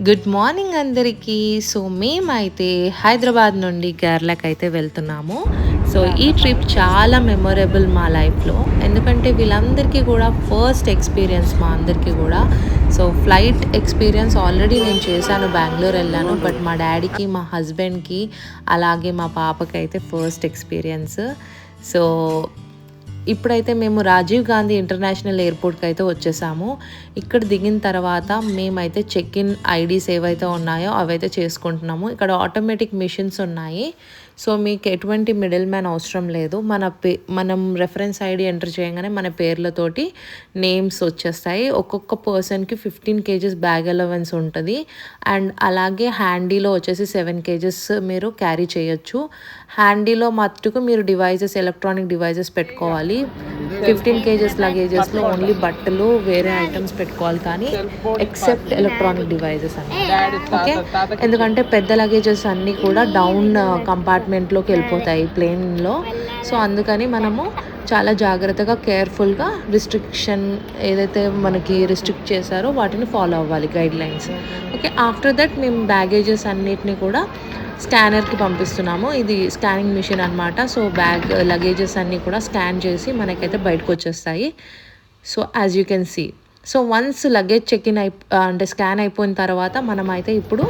Good morning అందరికీ. So మేమైతే హైదరాబాద్ నుండి కేరళకి అయితే వెళ్తున్నాము. సో ఈ ట్రిప్ చాలా మెమొరబుల్ మా లైఫ్లో, ఎందుకంటే వీళ్ళందరికీ కూడా ఫస్ట్ ఎక్స్పీరియన్స్ మా అందరికీ కూడా. సో ఫ్లైట్ ఎక్స్పీరియన్స్ ఆల్రెడీ నేను చేశాను, బెంగళూరు వెళ్ళాను. బట్ మా డాడీకి, మా హస్బెండ్కి, అలాగే మా పాపకి అయితే ఫస్ట్ ఎక్స్పీరియన్స్. సో ఇప్పుడైతే మేము రాజీవ్ గాంధీ ఇంటర్నేషనల్ ఎయిర్పోర్ట్కి అయితే వచ్చేసాము. ఇక్కడ దిగిన తర్వాత మేమైతే చెక్ ఇన్ ఐడీస్ ఏవైతే ఉన్నాయో అవైతే చేసుకుంటున్నాము. ఇక్కడ ఆటోమేటిక్ మిషన్స్ ఉన్నాయి. సో మీకు ఎటువంటి మిడిల్ మ్యాన్ అవసరం లేదు. మనం రెఫరెన్స్ ఐడి ఎంటర్ చేయగానే మన పేర్లతోటి నేమ్స్ వచ్చేస్తాయి. ఒక్కొక్క పర్సన్కి 15 కేజెస్ బ్యాగ్ అలవెన్స్ ఉంటుంది. అండ్ అలాగే హ్యాండీలో వచ్చేసి 7 కేజెస్ మీరు క్యారీ చేయొచ్చు. హ్యాండీలో మట్టుకు మీరు ఎలక్ట్రానిక్ డివైజెస్ పెట్టుకోవాలి. 15 కేజెస్ లగేజెస్లో ఓన్లీ బట్టలు, వేరే ఐటమ్స్ పెట్టుకోవాలి, కానీ ఎక్సెప్ట్ ఎలక్ట్రానిక్ డివైజెస్ అన్నమాట. ఓకే, ఎందుకంటే పెద్ద లగేజెస్ అన్నీ కూడా డౌన్ కంపార్ట్మెంట్లోకి వెళ్ళిపోతాయి ప్లేన్లో. సో అందుకని మనము చాలా జాగ్రత్తగా, కేర్ఫుల్గా రిస్ట్రిక్షన్ ఏదైతే మనకి రిస్ట్రిక్ట్ చేశారో వాటిని ఫాలో అవ్వాలి, guidelines. Okay, after that మేము బ్యాగేజెస్ అన్నిటిని కూడా స్కానర్కి పంపిస్తున్నాము. ఇది స్కానింగ్ మిషన్ అనమాట. సో లగేజెస్ అన్నీ కూడా స్కాన్ చేసి మనకైతే బయటకు వచ్చేస్తాయి. So as you can see. So once luggage check in అంటే స్కాన్ అయిపోయిన తర్వాత మనమైతే ఇప్పుడు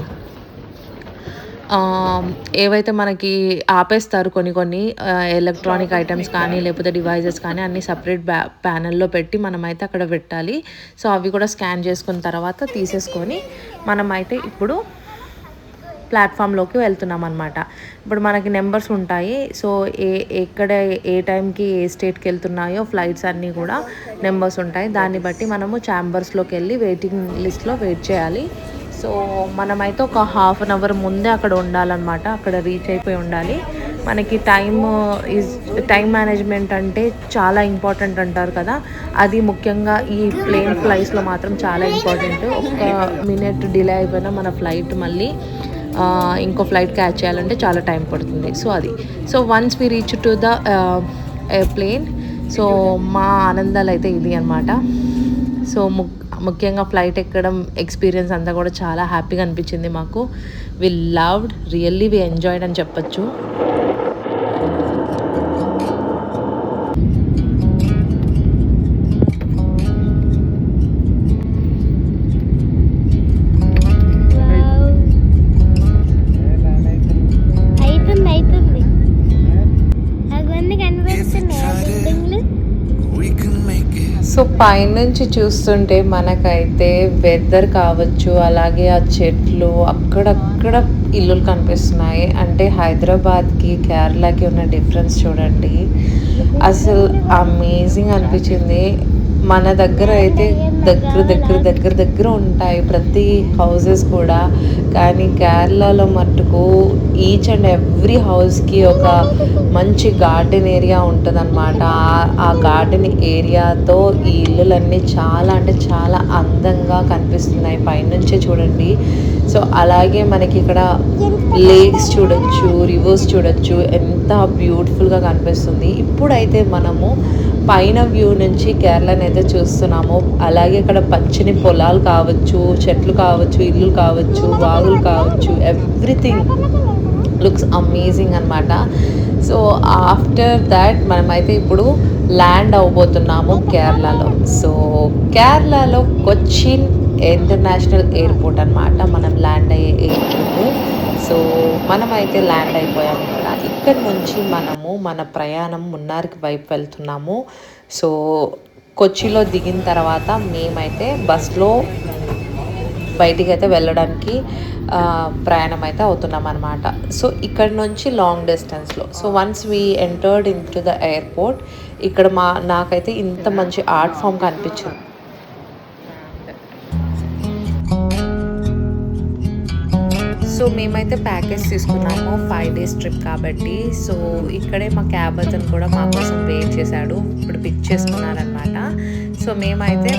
ఏవైతే మనకి ఆపేస్తారు కొన్ని ఎలక్ట్రానిక్ ఐటమ్స్ కానీ లేకపోతే డివైజెస్ కానీ అన్నీ సపరేట్ ప్యానెల్లో పెట్టి మనమైతే అక్కడ పెట్టాలి. సో అవి కూడా స్కాన్ చేసుకున్న తర్వాత తీసేసుకొని మనమైతే ఇప్పుడు ప్లాట్ఫామ్లోకి వెళ్తున్నాం అనమాట. ఇప్పుడు మనకి నెంబర్స్ ఉంటాయి. సో ఎక్కడ ఏ టైంకి ఏ స్టేట్కి వెళ్తున్నాయో ఫ్లైట్స్ అన్నీ కూడా నెంబర్స్ ఉంటాయి. దాన్ని బట్టి మనము ఛాంబర్స్లోకి వెళ్ళి వెయిటింగ్ లిస్ట్లో వెయిట్ చేయాలి. సో మనమైతే ఒక హాఫ్ అన్ అవర్ ముందే అక్కడ ఉండాలన్నమాట. అక్కడ రీచ్ అయిపోయి ఉండాలి. మనకి టైం మేనేజ్మెంట్ అంటే చాలా ఇంపార్టెంట్ అంటారు కదా, అది ముఖ్యంగా ఈ ప్లేన్ ఫ్లైట్స్లో మాత్రం చాలా ఇంపార్టెంట్. ఒక మినిట్ డిలే అయిపోయినా మన ఫ్లైట్ మళ్ళీ ఇంకో ఫ్లైట్ క్యాచ్ చేయాలంటే చాలా టైం పడుతుంది. సో అది. So once we reach to the airplane, so మా ఆనందాలు అయితే ఇది అనమాట. సో ముఖ్యంగా ఫ్లైట్ ఎక్కడం ఎక్స్పీరియన్స్ అంతా కూడా చాలా హ్యాపీగా అనిపించింది మాకు. We loved, really we enjoyed అని చెప్పచ్చు. సో పైనుంచి చూస్తుంటే మనకైతే వెదర్ కావచ్చు, అలాగే ఆ చెట్లు, అక్కడక్కడ ఇల్లులు కనిపిస్తున్నాయి. అంటే హైదరాబాద్కి కేరళకి ఉన్న డిఫరెన్స్ చూడండి, అసలు అమేజింగ్ అనిపించింది. మన దగ్గర అయితే దగ్గర ఉంటాయి ప్రతి హౌసెస్ కూడా, కానీ కేరళలో మట్టుకు ఈచ్ అండ్ ఎవ్రీ హౌస్కి ఒక మంచి గార్డెన్ ఏరియా ఉంటుందన్నమాట. ఆ గార్డెన్ ఏరియాతో ఈ ఇల్లులన్నీ చాలా అంటే చాలా అందంగా కనిపిస్తున్నాయి పైనుంచే చూడండి. సో అలాగే మనకి ఇక్కడ లేక్స్ చూడొచ్చు, రివర్స్ చూడొచ్చు, ఎంత బ్యూటిఫుల్గా కనిపిస్తుంది. ఇప్పుడైతే మనము పైన వ్యూ నుంచి కేరళని అయితే చూస్తున్నాము. అలాగే ఇక్కడ పచ్చని పొలాలు కావచ్చు, చెట్లు కావచ్చు, ఇల్లు కావచ్చు, వాగులు కావచ్చు, ఎవ్రీథింగ్ లుక్స్ అమేజింగ్ అనమాట. సో ఆఫ్టర్ దాట్ మనమైతే ఇప్పుడు ల్యాండ్ అవబోతున్నాము కేరళలో. సో కేరళలో కొచ్చిన్ ఇంటర్నేషనల్ ఎయిర్పోర్ట్ అనమాట మనం ల్యాండ్ అయ్యే ఎయిర్పోర్ట్. సో మనమైతే ల్యాండ్ అయిపోయాము ఇక్కడ. ఇక్కడ నుంచి మనము మన ప్రయాణం మున్నార్కి వైపు వెళ్తున్నాము. సో కొచ్చిలో దిగిన తర్వాత మేమైతే బస్లో బయటికి అయితే వెళ్ళడానికి ప్రయాణం అయితే అవుతున్నాం అనమాట. సో ఇక్కడ నుంచి లాంగ్ డిస్టెన్స్లో. So once we entered in to the airport, ఇక్కడ నాకైతే ఇంత మంచి ఆర్ట్ ఫామ్ కనిపించింది. సో మేమైతే ప్యాకేజ్ తీసుకున్నాము 5 days ట్రిప్ కాబట్టి. సో ఇక్కడే మా క్యాబ్ అతను కూడా మా కోసం వెయిట్ చేశాడు. ఇప్పుడు పిక్ చేసుకున్నారనమాట. సో మేమైతే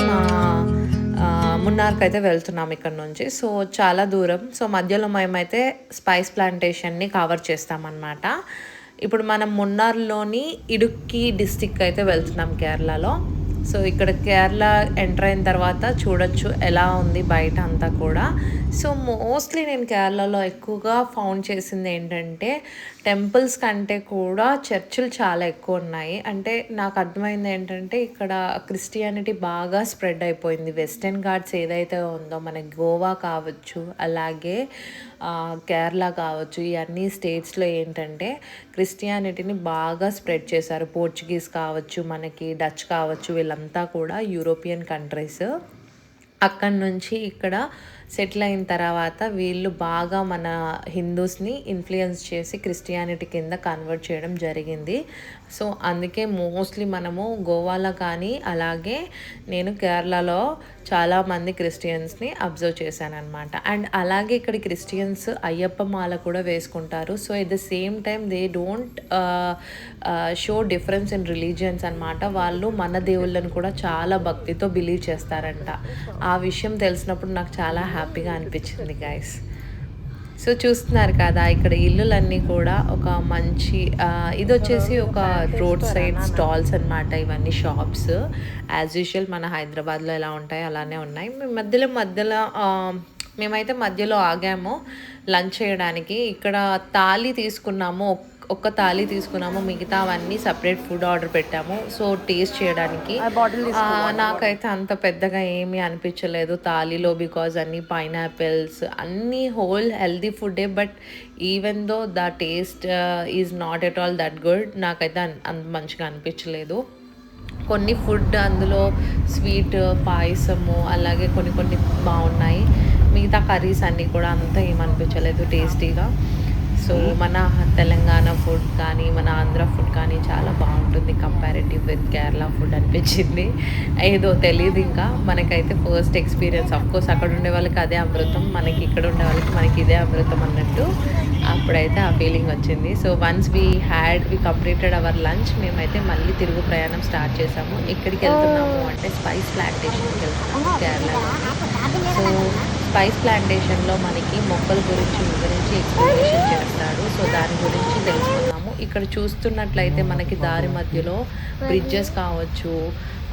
మున్నార్కి అయితే వెళ్తున్నాం ఇక్కడ నుంచి. సో చాలా దూరం. సో మధ్యలో మేమైతే స్పైస్ ప్లాంటేషన్ని కవర్ చేస్తామన్నమాట. ఇప్పుడు మనం మున్నార్లోని ఇడుక్కి డిస్టిక్ అయితే వెళ్తున్నాం కేరళలో. సో ఇక్కడ కేరళ ఎంటర్ అయిన తర్వాత చూడొచ్చు ఎలా ఉంది బయట అంతా కూడా. సో మోస్ట్లీ నేను కేరళలో ఎక్కువగా ఫౌండ్ చేసింది ఏంటంటే టెంపుల్స్ కంటే కూడా చర్చిలు చాలా ఎక్కువ ఉన్నాయి. అంటే నాకు అర్థమైంది ఏంటంటే ఇక్కడ క్రిస్టియానిటీ బాగా స్ప్రెడ్ అయిపోయింది. వెస్టర్న్ ఘాట్స్ ఏదైతే ఉందో మనకి గోవా కావచ్చు, అలాగే కేరళ కావచ్చు, ఈ అన్ని స్టేట్స్లో ఏంటంటే క్రిస్టియానిటీని బాగా స్ప్రెడ్ చేశారు. పోర్చుగీస్ కావచ్చు, మనకి డచ్ కావచ్చు, వీళ్ళంతా కూడా యూరోపియన్ కంట్రీస్. అక్కడి నుంచి ఇక్కడ సెటిల్ అయిన తర్వాత వీళ్ళు బాగా మన హిందూస్ని ఇన్ఫ్లుయెన్స్ చేసి క్రిస్టియానిటీ కింద కన్వర్ట్ చేయడం జరిగింది. సో అందుకే మోస్ట్లీ మనము గోవాలో కానీ అలాగే నేను కేరళలో చాలామంది క్రిస్టియన్స్ని అబ్జర్వ్ చేశాను అనమాట. అండ్ అలాగే ఇక్కడ క్రిస్టియన్స్ అయ్యప్ప మాల కూడా వేసుకుంటారు. So at the same time they don't show difference in religions అనమాట. వాళ్ళు మన దేవుళ్ళని కూడా చాలా భక్తితో బిలీవ్ చేస్తారంట. ఆ విషయం తెలిసినప్పుడు నాకు చాలా హ్యాపీగా అనిపించింది గైస్. సో చూస్తున్నారు కదా ఇక్కడ ఇల్లులన్నీ కూడా ఒక మంచి ఇది వచ్చేసి ఒక రోడ్ సైడ్ స్టాల్స్ అనమాట. ఇవన్నీ షాప్స్ యాజ్ యూజువల్ మన హైదరాబాద్లో ఎలా ఉంటాయో అలానే ఉన్నాయి. మేమైతే మధ్యలో ఆగాము లంచ్ చేయడానికి. ఇక్కడ థాలీ తీసుకున్నాము, ఒక్క థాలీ తీసుకున్నాము, మిగతా అవన్నీ సపరేట్ ఫుడ్ ఆర్డర్ పెట్టాము. సో టేస్ట్ చేయడానికి నాకైతే అంత పెద్దగా ఏమీ అనిపించలేదు థాలీలో, బికాజ్ అన్ని పైనాపిల్స్ అన్నీ హోల్ హెల్దీ ఫుడ్డే. But even though the taste is not at all that good. నాకైతే అంత మంచిగా అనిపించలేదు. కొన్ని ఫుడ్ అందులో స్వీట్ పాయసము అలాగే కొన్ని కొన్ని బాగున్నాయి. మిగతా కర్రీస్ అన్నీ కూడా అంత ఏమనిపించలేదు టేస్టీగా. సో మన తెలంగాణ ఫుడ్ కానీ మన ఆంధ్ర ఫుడ్ కానీ చాలా బాగుంటుంది కంపారిటివ్ విత్ కేరళ ఫుడ్ అనిపించింది. ఏదో తెలియదు, ఇంకా మనకైతే ఫస్ట్ ఎక్స్పీరియన్స్. అఫ్కోర్స్ అక్కడ ఉండే వాళ్ళకి అదే అమృతం, మనకి ఇక్కడ ఉండే వాళ్ళకి మనకి ఇదే అమృతం అన్నట్టు అప్పుడైతే ఆ ఫీలింగ్ వచ్చింది. So once we completed hour lunch, మేమైతే మళ్ళీ తిరుగు ప్రయాణం స్టార్ట్ చేసాము. ఎక్కడికి వెళ్తున్నాము అంటే స్పైస్ ప్లాంటేషన్కి వెళ్తున్నాము కేరళలో. సో స్పైస్ ప్లాంటేషన్లో మనకి మొక్కల గురించి వివరించి ఎక్స్ప్లెనేషన్ చేస్తాడు. సో దాని గురించి తెలుసుకున్నాము. ఇక్కడ చూస్తున్నట్లయితే మనకి దారి మధ్యలో బ్రిడ్జెస్ కావచ్చు,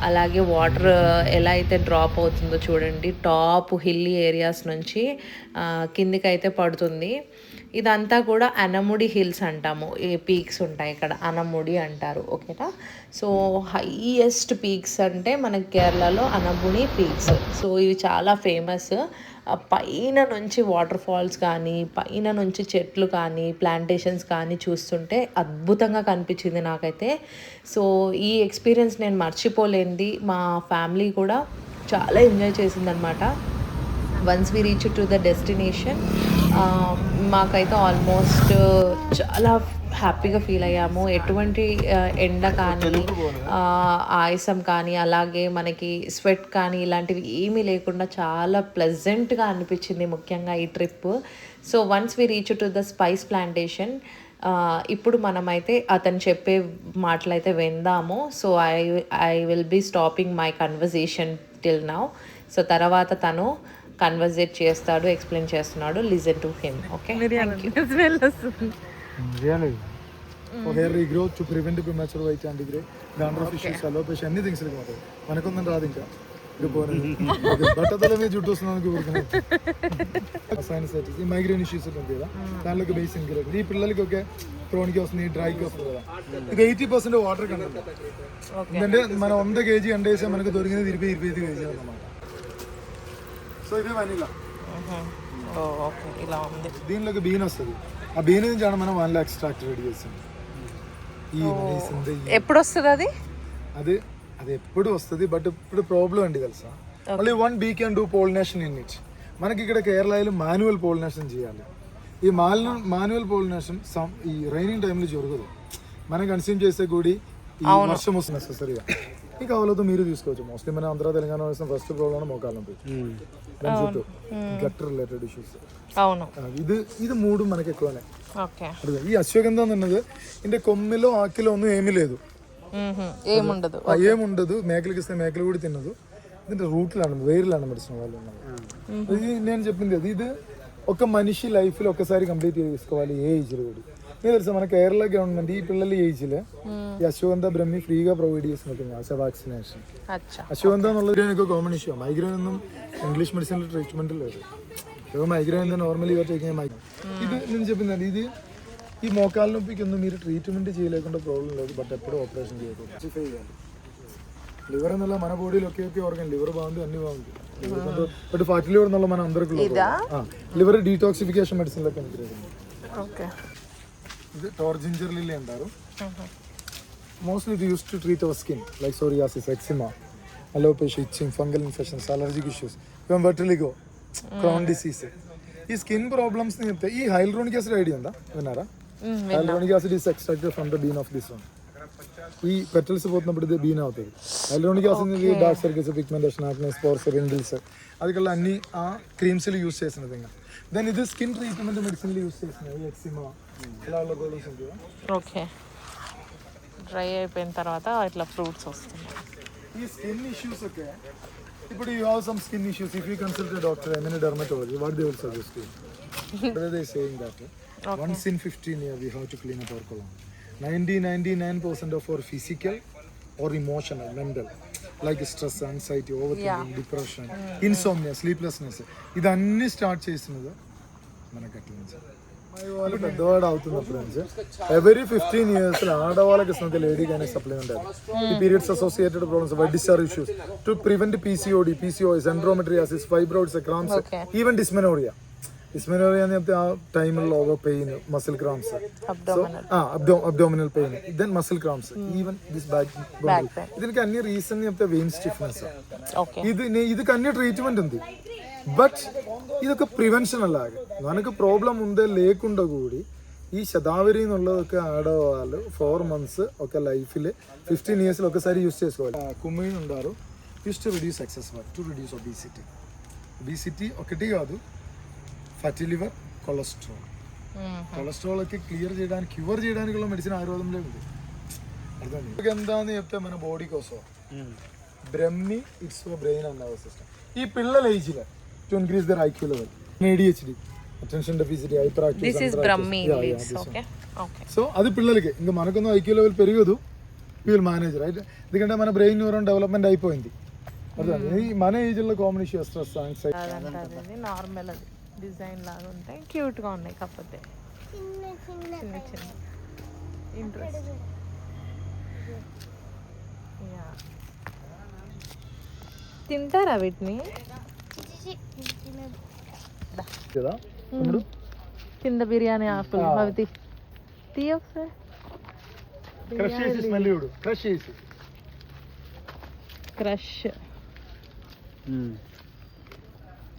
అలాగే వాటర్ ఎలా అయితే డ్రాప్ అవుతుందో చూడండి, టాప్ హిల్లీ ఏరియాస్ నుంచి కిందికి అయితే పడుతుంది. ఇదంతా కూడా అనముడి హిల్స్ అంటాము. ఏ పీక్స్ ఉంటాయి ఇక్కడ అనముడి అంటారు, ఓకేనా. సో హైయెస్ట్ పీక్స్ అంటే మనకి కేరళలో అనముడి పీక్స్. సో ఇవి చాలా ఫేమస్. పైన నుంచి వాటర్ ఫాల్స్ కానీ, పైన నుంచి చెట్లు కానీ, ప్లాంటేషన్స్ కానీ చూస్తుంటే అద్భుతంగా కనిపించింది నాకైతే. సో ఈ ఎక్స్పీరియన్స్ నేను మర్చిపోలేనిది. మా ఫ్యామిలీ కూడా చాలా ఎంజాయ్ చేసిందనమాట. Once we reach to the destination మాకైతే ఆల్మోస్ట్ చాలా హ్యాపీగా ఫీల్ అయ్యాము. ఎటువంటి ఎండ కానీ ఆయాసం కానీ అలాగే మనకి స్వెట్ కానీ ఇలాంటివి ఏమీ లేకుండా చాలా ప్లెజెంట్గా అనిపించింది ముఖ్యంగా ఈ ట్రిప్. So once we reach to the spice plantation, ఇప్పుడు మనమైతే అతను చెప్పే మాటలు అయితే విందాము. So I will be stopping my conversation till now. So తర్వాత తను కన్వర్జేట్ చేస్తాడు, ఎక్స్ప్లెయిన్ చేస్తున్నాడు. Listen to him. Okay. Really? For hair regrowth, to prevent premature white and degrade, dandruff issues, alopecia, anything. మనకుందని రాదు ఇంకా బట్టతల మీద జుట్టు వస్తున్నాను. సైనసైటిస్, ఈ మైగ్రేన్ ఇష్యూస్ ఉంటుంది కదా, దానిలోకి బేస్ ఇంగ్రీడియంట్. ఈ పిల్లలకి ఒకే క్రోన్కి వస్తుంది, డ్రైకి వస్తుంది కదా. ఇక 80% వాటర్ కంటెంట్. ఎందుకంటే మనం 100 kg అండేసే మనకు దొరికినది 25 kg అన్నమాట. సో ఇది వనీలా. ఇలా ఉంది. దీనిలోకి బీన్ వస్తుంది. ఆ బీన్ నుంచి మనం 1 lakh ఎక్స్ట్రాక్ట్ రెడీ చేసింది. ఎప్పుడు వస్తుంది అది? అది ఎప్పుడు వస్తుంది, బట్ ఇప్పుడు ప్రాబ్లం అండి తెలుసా. మళ్ళీ 1 bee can do pollination in it. మనకి ఇక్కడ కేరళలో మాన్యువల్ పోలినేషన్ చేయాలి. ఈ మాన్యువల్ పోలినేషన్ ఈ రైనింగ్ టైంలో జరగదు. మనం కన్స్యూమ్ చేసే గుడి ఈ వర్షం వస్తుంది నెసెసరీగా. ఈ కావాలతో మీరు తీసుకోవచ్చు. మోస్ట్లీ మన ఆంధ్ర తెలంగాణ వస్తున్న ఫస్ట్ ప్రాబ్లం మోకాళ్ళ నొప్పి, గట్ రిలేటెడ్ ఇష్యూస్. ఇది 3 మనకి ఎక్కువనే. ఈ అశ్వగంధం ఉన్నది అంటే కొమ్మిలో ఆకిలో ఏమీ లేదు, ఏముండదు. మేకలకి ఇస్తే మేకలు కూడా తినదు. అంటే రూట్లు వేర్లు అనబడిసిన వాళ్ళు ఉన్నారు. ఇది నేను చెప్పింది కదా, ఇది ఒక మనిషి లైఫ్లో ఒకసారి కంప్లీట్ చేసుకోవాలి ఏ ఏజ్లో కూడా. తెలుసా మన కేరళ గవర్నమెంట్ ఈ పిల్లల ఏజ్లో ఈ అశ్వగంధ బ్రహ్మి ఫ్రీగా ప్రొవైడ్ చేస్తున్నట్టు ఆశ వ్యాక్సినేషన్. అచ్చా అశ్వగంధ ఎന്നുള്ളത് എനിക്ക് കോമൺ ഇഷ്യൂ. മൈഗ്രെയിൻ ഒന്നും ఇంగ్లీష్ మెడిసిన్ ట్రీట్మెంట్ లేదు. ఏదో మైగ్రెయిన్ అయితే నార్మల్గా టేకింగ్ మైగ్రెయిన్. ఇది నేను చెప్పిందండి, ఇది ఈ మోకాల నొప్పికి ఒന്നും మీరు ట్రీట్మెంట్ చేయలేకుండా ప్రాబ్లం లేదు, బట్ ఎప్పుడూ ఆపరేషన్ చేయకూడదు. రెక్టిఫై చేయాలి. లివర్ എന്നുള്ള మన బాడీలో ఒకే ఓర్గన్, లివర్ బాగుంది అన్ని బాగుంది, బట్ ఫాటీ లివర్ എന്നുള്ള మన అందరికీ లివర్ డీటాక్సిఫికేషన్ మెడిసిన్లోకి పనికిరాదు. ఓకే ఇది టార్ జింజర్ లిల్లీ అంటారు. మోస్ట్లీ ఇది use to treat our skin like psoriasis, eczema, alopecia, itching, fungal infections, allergic issues, even vitiligo, crown disease. ఈ స్కిన్ ప్రాబ్లమ్స్ ని చెప్తే ఈ హైల్రోనిక్ యాసిడ్ ఐడియా ఉందా, విన్నారా? Hyaluronic acid is extracted from the bean of this one. ఈ petals పోతున్నప్పుడు ఇది bean అవుతుంది. Hyaluronic acid dark circles, pigmentation, acne, spores, wrinkles అదికల్లా అన్ని ఆ క్రీమ్స్లు యూస్ చేసినది. దెన్ ఇది స్కిన్ ట్రీట్మెంట్ మెడిసిన్లు యూస్ చేసినవి, ఎక్సిమా ఇలా ప్రాబ్లమ్స్ ఉంటాయి. ఓకే డ్రై అయిపోయిన తర్వాత ఇట్లా ఫ్రూట్స్ వస్తున్నాయి. ఈ స్కిన్ ఇష్యూస్ ఓకే, ఇప్పుడు you have some skin issues, if you consult doctor any dermatology, what they will suggest you? They saying that once in 15 years we have to clean up our colon. 99% of our physical or emotional, mental, like stress, anxiety, overthinking, depression, insomnia, sleeplessness, ఇదన్నీ start చేసినది మనకు అట్లా నుంచి. వాళ్ళు పెద్దవాడు అవుతున్నప్పుడు every 15 years ఆడవాళ్ళకి ఇస్తున్నది లేడీకి అనే సప్లిమెంట్ అది. ఈ periods associated problems, white discharge issues, to prevent PCOD, PCOS, endometriosis, fibroids, cramps, even dysmenorrhea. Dysmenorrhea అని చెప్తే ఆ టైంలో pain, muscle cramps, abdominal pain, then muscle cramps, even this back దీనికి అన్ని రీజన్ చెప్తే వెయిన్ స్టిఫ్నెస్. ಇದಕ್ಕೆ అన్ని ట్రీట్మెంట్ ఉంది, బట్ ఇదొక ప్రివెన్షన్ అలాగే. మనకు ప్రాబ్లం ఉందే లేకుండా కూడా ఈ శతావరి ఎന്നുള്ളതൊക്കെ ఆడవాళ్ళు 4 months ఒక లైఫ్లో 15 years ఒకసారి యూస్ చేసుకోవాలి. కుమ్మీన్ ఉంటారు use to reduce excess work, to reduce obesity. Obesity ఒకటి కాదు, ఫాటీ లివర్, కొలెస్ట్రాల్. కొలెస్ట్రాల్ ഒക്കെ క్లియర్ చేయడానికి, క్యూర్ చేయడానికి మెడిసిన్ ఆయుర్వేదంలో ఉంది. అర్థం ఎంత అని చెప్తే మన బాడీ కోసం Brahmi it's brain and nervous system. ఈ పిల్లల ఏజ్లో to increase their IQ level, ADHD, attention deficit, hyper active. So అది పిల్లలకి. ఇంకా మనకొന്നും IQ లెవెల్ పెరగదు, వీల్ మేనేజ్ రైట్. ఎందుకంటే మన బ్రెయిన్ న్యూరాన్ డెవలప్మెంట్ అయిపోయింది. అర్థం మన ఏజ్లో common issue stress, anxiety. Normal అది డిజైన్ లాగా ఉంటాయి, క్యూట్గా ఉన్నాయి, కాకపోతే చిన్న చిన్న ఇంట్రెస్ట్. తింటారా వీటిని? కదా కింద బిర్యానీ ఆకులు అవి తీయ ఒకసారి. క్రష్ చేసి స్మెల్ చూడు, క్రష్ చేసి. క్రష్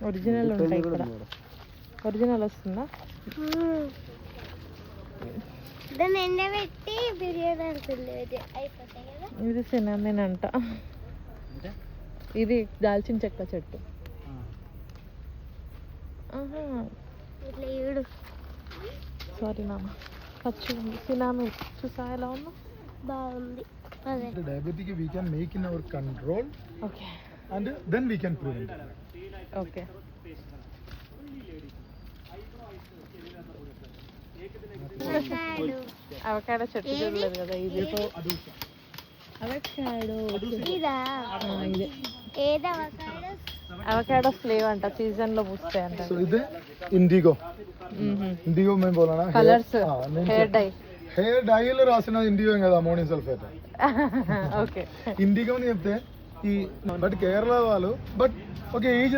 ఒరిజినల్ ఉంటాయి ఇక్కడ. ఒరిజినల్ వస్తుందా? ఇది సినామిన్ అంట, ఇది దాల్చిన చెక్క చెట్టు. సారీ నాన్న, పచ్చి ఉంది సినామిన్. చూసా ఎలా ఉన్నా, బాగుంది. Diabetic we can make in our control. Okay And then we can prevent it. Okay. Avocado చెట్టు చూడలేదు కదా, ఇది అవకాడో. ఇదే అవకాడో ఫ్లేవర్ అంట, సీజన్ లో పూస్తాయి అంట. సో ఇదే ఇండిగో. ఇండిగో మేము బోలానా కలర్స్, హెయిర్ డై. హెయిర్ డైలో రాసిన ఇండిగో కదా, అమోనియం సల్ఫేట్. ఓకే ఇండిగో అని చెప్తే ఈ బట్ కేరళ వాళ్ళు బట్ ఓకే ఏజ్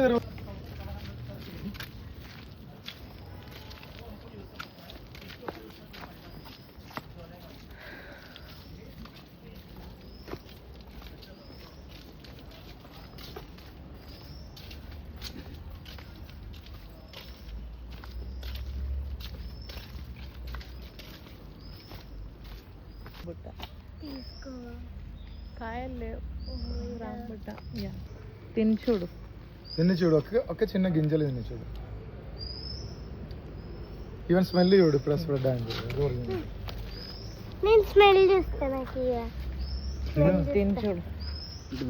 బుట్ట కాయలు లేవు, రాంబుట్ట. తిని చూడు, తిని చూడు, ఒక చిన్న గింజలు తిని చూడు. ఈవెన్ స్మెల్ చూడు, ప్లస్ స్ప్రెడ్ అయింది. నేను స్మెల్ చేస్తాను, తిని చూడు.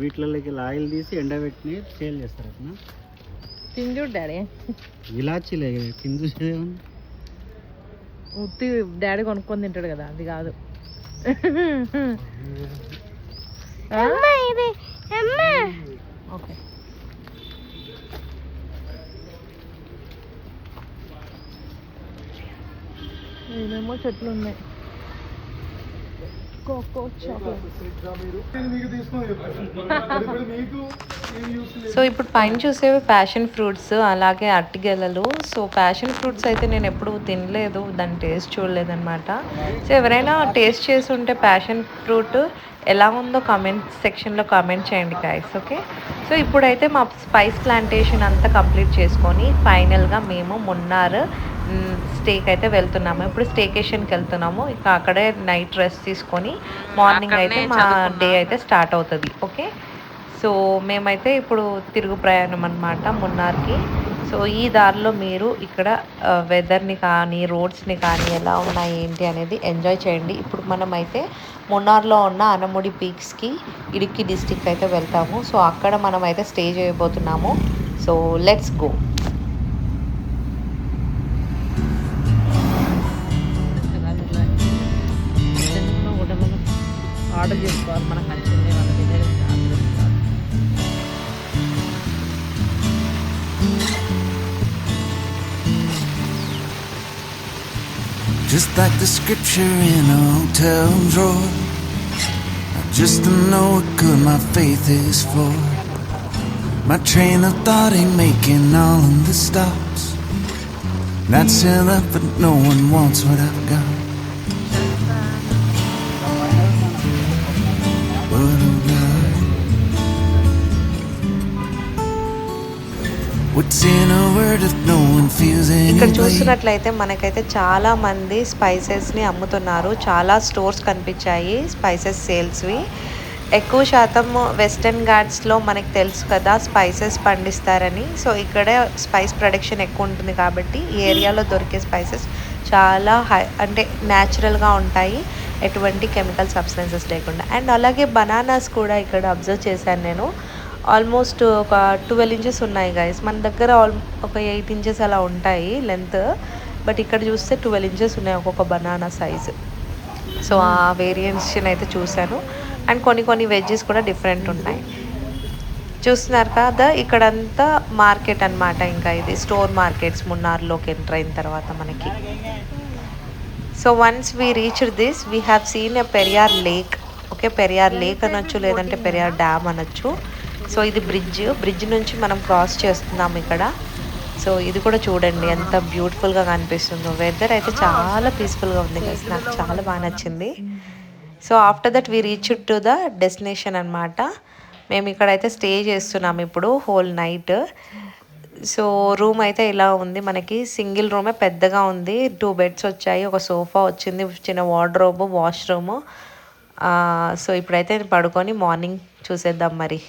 వీటిలోకి ఆయిల్ తీసి ఎండబెట్టి సేల్ చేస్తారు అట్లా. తిని చూడు డాడీ. ఇలాచీలే తిని చూసేది. ఉత్తి డాడీ కొనుక్కొని తింటాడు కదా, అది కాదు. ఇది ఓకే, ఏమేమో చెట్లు ఉన్నాయి. Cocoa chocolate. సో ఇప్పుడు పైన చూసేవి ప్యాషన్ ఫ్రూట్స్, అలాగే అరటిగెలలు. సో ప్యాషన్ ఫ్రూట్స్ అయితే నేను ఎప్పుడు తినలేదు, దాని టేస్ట్ చూడలేదన్నమాట. సో ఎవరైనా టేస్ట్ చేసి ఉంటే ప్యాషన్ ఫ్రూట్ ఎలా ఉందో కామెంట్ సెక్షన్లో కామెంట్ చేయండి గైస్. ఓకే, సో ఇప్పుడైతే మా స్పైస్ ప్లాంటేషన్ అంతా కంప్లీట్ చేసుకొని ఫైనల్గా మేము మున్నార్ స్టేకి అయితే వెళ్తున్నాము. ఇప్పుడు స్టేకేషన్కి వెళ్తున్నాము. ఇక అక్కడే నైట్ రెస్ట్ తీసుకొని మార్నింగ్ అయితే మా డే అయితే స్టార్ట్ అవుతుంది. ఓకే, సో మేమైతే ఇప్పుడు తిరుగు ప్రయాణం అన్నమాట మున్నార్కి. సో ఈ దారిలో మీరు ఇక్కడ వెదర్ని కానీ రోడ్స్ని కానీ ఎలా ఉన్నాయి ఏంటి అనేది ఎంజాయ్ చేయండి. ఇప్పుడు మనమైతే మున్నార్లో ఉన్న అనముడి పీక్స్కి ఇడుక్కి డిస్టిక్ అయితే వెళ్తాము. సో అక్కడ మనం అయితే స్టే చేయబోతున్నాము. So let's go. ఆర్డర్ చేసుకోవాలి, మనకు నచ్చింది మన దగ్గర. Just like the scripture in a hotel drawer, I just to know what good my faith is for. My train of thought ain't making all of the stops. Not sell up, but no one wants what I've got. What I've got. What's in a word if no one feels ఇక్కడ any way? చూస్తున్నట్లయితే మనకైతే చాలా మంది స్పైసెస్ని అమ్ముతున్నారు. చాలా stores కనిపించాయి spices సేల్స్వి. ఎక్కువ శాతం వెస్టర్న్ ఘాట్స్లో మనకు తెలుసు కదా స్పైసెస్ పండిస్తారని. సో ఇక్కడ స్పైస్ ప్రొడక్షన్ ఎక్కువ ఉంటుంది కాబట్టి ఈ ఏరియాలో దొరికే స్పైసెస్ చాలా అంటే న్యాచురల్గా ఉంటాయి, ఎటువంటి కెమికల్ సబ్స్టెన్సెస్ లేకుండా. అండ్ అలాగే బనానాస్ కూడా ఇక్కడ అబ్జర్వ్ చేశాను నేను. ఆల్మోస్ట్ ఒక 12 ఇంచెస్ ఉన్నాయి గైస్. మన దగ్గర ఒక 8 ఇంచెస్ అలా ఉంటాయి లెంత్, బట్ ఇక్కడ చూస్తే 12 ఇంచెస్ ఉన్నాయి ఒక్కొక్క బనానా సైజు. సో ఆ వేరియేషన్ అయితే చూశాను. అండ్ కొన్ని వెజ్జెస్ కూడా డిఫరెంట్ ఉన్నాయి. చూస్తున్నారు కదా, ఇక్కడంతా మార్కెట్ అన్నమాట. ఇంకా ఇది స్టోర్ మార్కెట్స్ మున్నార్లోకి ఎంటర్ అయిన తర్వాత మనకి. So once we reached this we have seen a Periyar lake. Okay, Periyar lake అనొచ్చు, లేదంటే పెరియార్ డ్యామ్ అనొచ్చు. సో ఇది బ్రిడ్జ్ నుంచి మనం క్రాస్ చేస్తున్నాం ఇక్కడ. సో ఇది కూడా చూడండి ఎంత బ్యూటిఫుల్గా కనిపిస్తుందో. వెదర్ అయితే చాలా పీస్ఫుల్గా ఉంది కదా, నాకు చాలా బాగా నచ్చింది. So after that we reach to the destination అనమాట. మేము ఇక్కడైతే స్టే చేస్తున్నాం ఇప్పుడు హోల్ నైట్. సో రూమ్ అయితే ఇలా ఉంది మనకి. సింగిల్ రూమే, పెద్దగా ఉంది. 2 బెడ్స్ వచ్చాయి, ఒక సోఫా వచ్చింది, చిన్న వార్డ్రోబ్, వాష్రూమ్. సో ఇప్పుడైతే పడుకొని మార్నింగ్ చూసేద్దాం మరి.